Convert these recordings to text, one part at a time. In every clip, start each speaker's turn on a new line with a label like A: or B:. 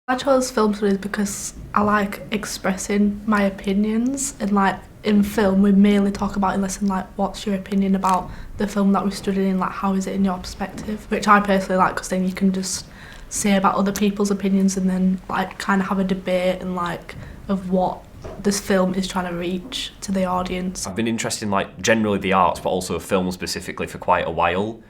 A: I chose film studies because I like expressing my opinions, and like in film we mainly talk about in lesson like what's your opinion about the film that we're studying, like how is it in your perspective, which I personally like because then you can just say about other people's opinions and then like kind of have a debate and like of what this film is trying to reach to the audience.
B: I've been interested in like generally the arts but also film specifically for quite a while.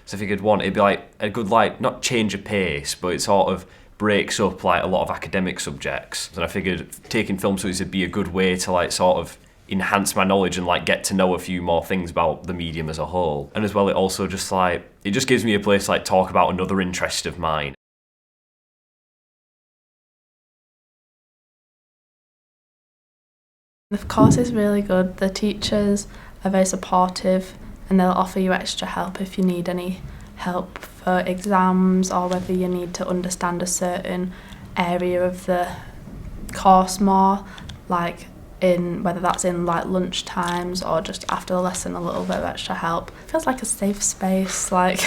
B: So I figured it'd be like a good like not change of pace, but it sort of breaks up like a lot of academic subjects. And I figured taking film studies would be a good way to like sort of enhance my knowledge and like get to know a few more things about the medium as a whole. And as well, it also just like it just gives me a place to like talk about another interest of mine.
C: The course is really good. The teachers are very supportive and they'll offer you extra help if you need any help for exams or whether you need to understand a certain area of the course more, like in whether that's in like lunch times or just after the lesson, a little bit of extra help. It feels like a safe space. Like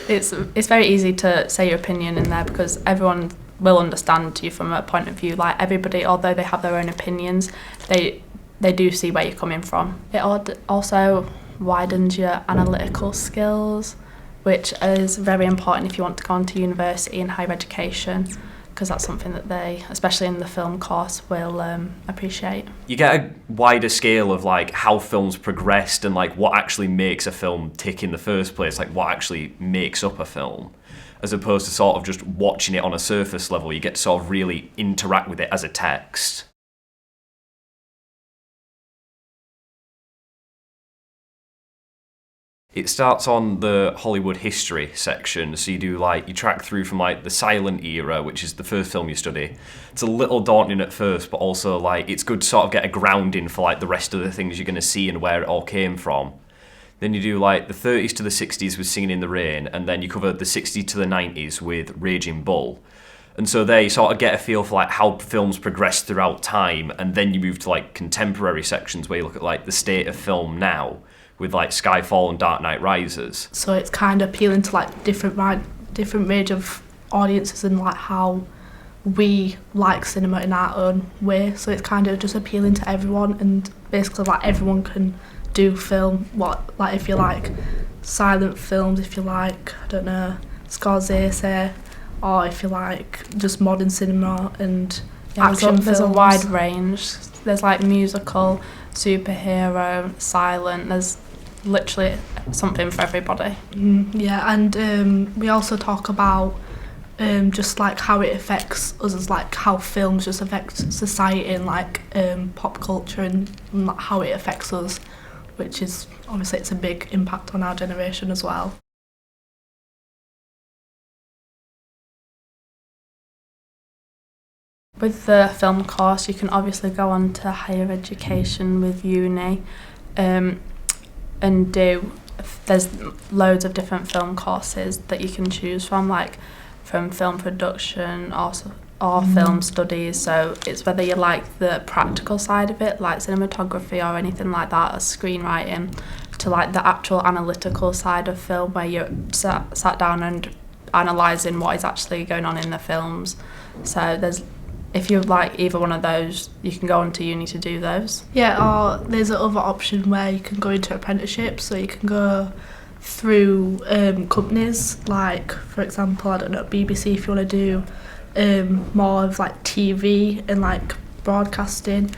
C: it's very easy to say your opinion in there because everyone will understand you from a point of view. Like everybody, although they have their own opinions, they do see where you're coming from. It also widens your analytical skills, which is very important if you want to go on to university and higher education, because that's something that they, especially in the film course, will appreciate.
B: You get a wider scale of like how films progressed and like what actually makes a film tick in the first place, like what actually makes up a film, as opposed to sort of just watching it on a surface level. You get to sort of really interact with it as a text. It starts on the Hollywood history section, so you track through from like the silent era, which is the first film you study. It's a little daunting at first, but also like it's good to sort of get a grounding for like the rest of the things you're going to see and where it all came from. Then you do like the 30s to the 60s with Singing in the Rain, and then you cover the 60s to the 90s with Raging Bull. And so there you sort of get a feel for like how films progress throughout time, and then you move to like contemporary sections where you look at like the state of film now, with like Skyfall and Dark Knight Rises.
A: So it's kind of appealing to like different range of audiences and like how we like cinema in our own way. So it's kind of just appealing to everyone, and basically like everyone can do film. What like if you like silent films, if you like I don't know Scorsese, or if you like just modern cinema and action
C: there's a
A: films.
C: wide range. There's like musical, superhero, silent. There's literally something for everybody.
A: Yeah, and we also talk about just like how it affects us, as like how films just affect society and like pop culture and how it affects us, which is obviously it's a big impact on our generation as well.
C: With the film course, you can obviously go on to higher education with uni, and there's loads of different film courses that you can choose from, like from film production or film studies. So it's whether you like the practical side of it, like cinematography or anything like that, or screenwriting, to like the actual analytical side of film where you're sat down and analysing what is actually going on in the films. So if you like either one of those, you can go on to uni to do those.
A: Yeah, or there's another option where you can go into apprenticeship, so you can go through companies, like for example, I don't know, BBC, if you want to do more of like TV and like broadcasting,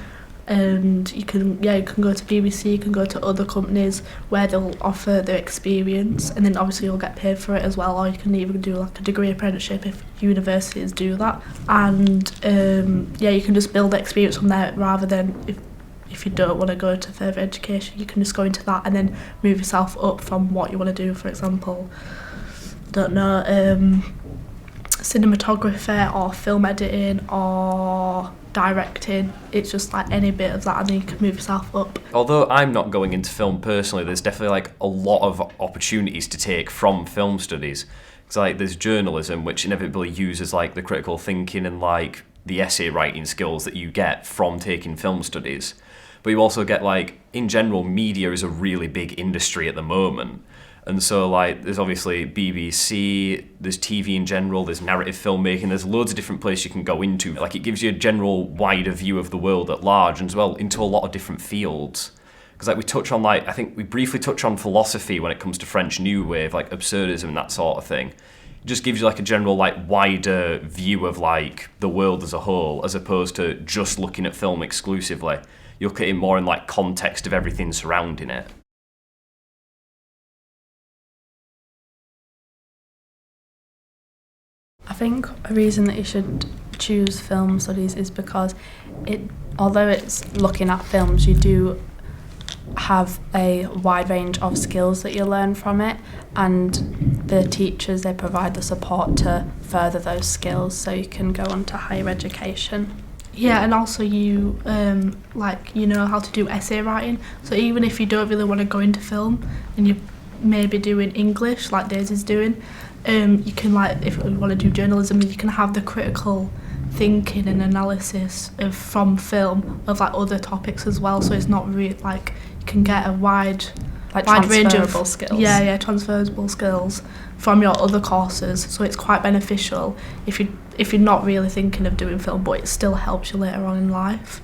A: and you can go to BBC, you can go to other companies where they'll offer their experience, and then obviously you'll get paid for it as well, or you can even do like a degree apprenticeship if universities do that, and you can just build the experience from there, rather than if you don't want to go to further education, you can just go into that and then move yourself up from what you want to do. For example, don't know, cinematography or film editing or directing. It's just like any bit of that, and then you can move yourself up.
B: Although I'm not going into film personally, there's definitely like a lot of opportunities to take from film studies. Because like there's journalism, which inevitably uses like the critical thinking and like the essay writing skills that you get from taking film studies. But you also get like, in general, media is a really big industry at the moment. And so, like, there's obviously BBC, there's TV in general, there's narrative filmmaking, there's loads of different places you can go into. Like, it gives you a general wider view of the world at large, and as well into a lot of different fields. Because, like, we touch on, like, I think we briefly touch on philosophy when it comes to French New Wave, like absurdism and that sort of thing. It just gives you, like, a general, like, wider view of, like, the world as a whole, as opposed to just looking at film exclusively. You look at it more in, like, context of everything surrounding it.
C: I think a reason that you should choose film studies is because although it's looking at films, you do have a wide range of skills that you learn from it, and the teachers, they provide the support to further those skills so you can go on to higher education.
A: Yeah, and also you you know how to do essay writing. So even if you don't really want to go into film and you're maybe doing English like Daisy's doing, you can, like, if you want to do journalism, you can have the critical thinking and analysis from film of, like, other topics as well. So it's not really like you can get a wide range of
C: skills.
A: Yeah, transferable skills from your other courses. So it's quite beneficial if you're not really thinking of doing film, but it still helps you later on in life.